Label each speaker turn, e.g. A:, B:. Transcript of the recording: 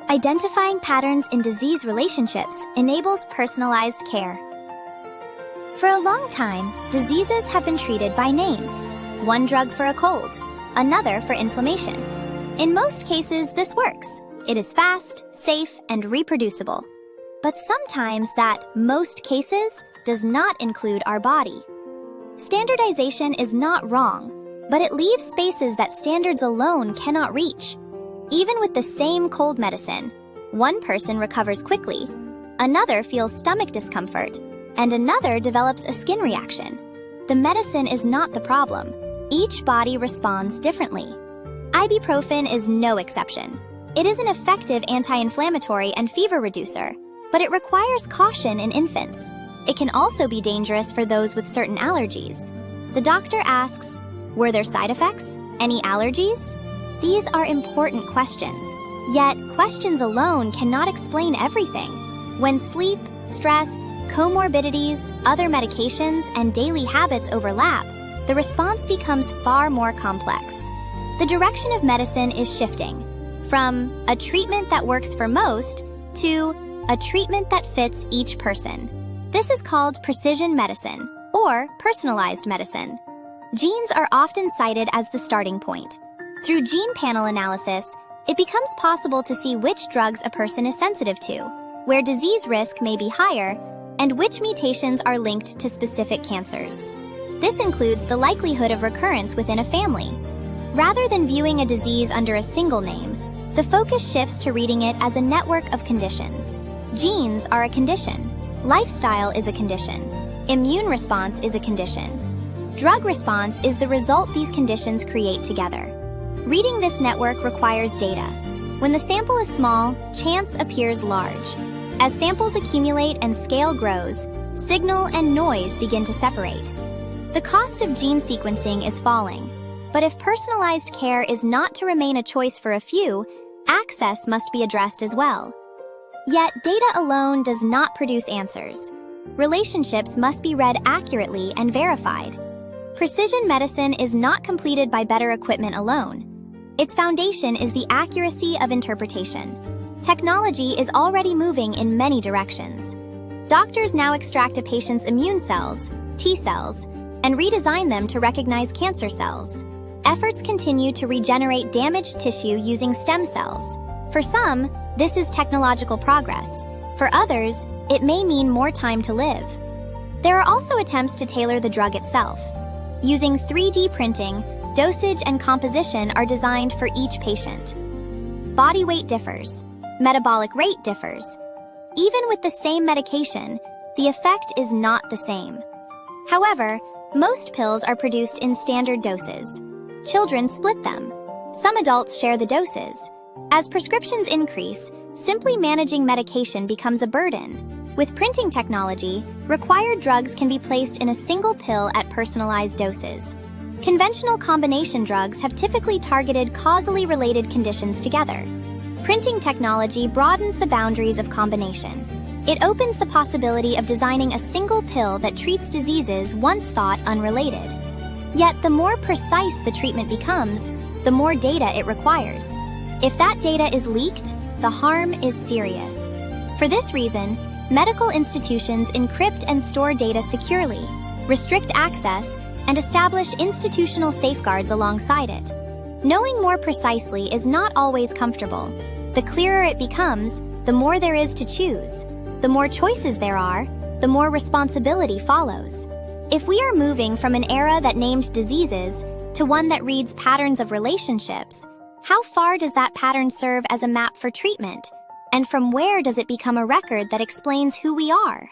A: Identifying patterns in disease relationships enables personalized care. For a long time, diseases have been treated by name. One drug for a cold, another for inflammation. In most cases, this works. It is fast, safe, and reproducible. But sometimes that most cases does not include our body. Standardization is not wrong, but it leaves spaces that standards alone cannot reach. Even with the same cold medicine, one person recovers quickly, another feels stomach discomfort, and another develops a skin reaction. The medicine is not the problem. Each body responds differently. Ibuprofen is no exception. It is an effective anti-inflammatory and fever reducer, but it requires caution in infants. It can also be dangerous for those with certain allergies. The doctor asks, were there side effects? Any allergies? These are important questions. Yet, questions alone cannot explain everything. When sleep, stress, comorbidities, other medications, and daily habits overlap, the response becomes far more complex. The direction of medicine is shifting from a treatment that works for most to a treatment that fits each person. This is called precision medicine, or personalized medicine. Genes are often cited as the starting point. Through gene panel analysis, it becomes possible to see which drugs a person is sensitive to, where disease risk may be higher, and which mutations are linked to specific cancers. This includes the likelihood of recurrence within a family. Rather than viewing a disease under a single name, the focus shifts to reading it as a network of conditions. Genes are a condition. Lifestyle is a condition. Immune response is a condition. Drug response is the result these conditions create together. Reading this network requires data. When the sample is small, chance appears large. As samples accumulate and scale grows, signal and noise begin to separate. The cost of gene sequencing is falling, but if personalized care is not to remain a choice for a few, access must be addressed as well. Yet, data alone does not produce answers. Relationships must be read accurately and verified. Precision medicine is not completed by better equipment alone. Its foundation is the accuracy of interpretation. Technology is already moving in many directions. Doctors now extract a patient's immune cells, T cells, and redesign them to recognize cancer cells. Efforts continue to regenerate damaged tissue using stem cells. For some, this is technological progress. For others, it may mean more time to live. There are also attempts to tailor the drug itself. Using 3D printing, dosage and composition are designed for each patient. Body weight differs. Metabolic rate differs. Even with the same medication, the effect is not the same. However, most pills are produced in standard doses. Children split them. Some adults share the doses. As prescriptions increase, simply managing medication becomes a burden. With printing technology, required drugs can be placed in a single pill at personalized doses. Conventional combination drugs have typically targeted causally related conditions together. Printing technology broadens the boundaries of combination. It opens the possibility of designing a single pill that treats diseases once thought unrelated. Yet the more precise the treatment becomes, the more data it requires. If that data is leaked, the harm is serious. For this reason, medical institutions encrypt and store data securely, restrict access, and establish institutional safeguards alongside it. Knowing more precisely is not always comfortable. The clearer it becomes, the more there is to choose. The more choices there are, the more responsibility follows. If we are moving from an era that named diseases to one that reads patterns of relationships, how far does that pattern serve as a map for treatment? And from where does it become a record that explains who we are?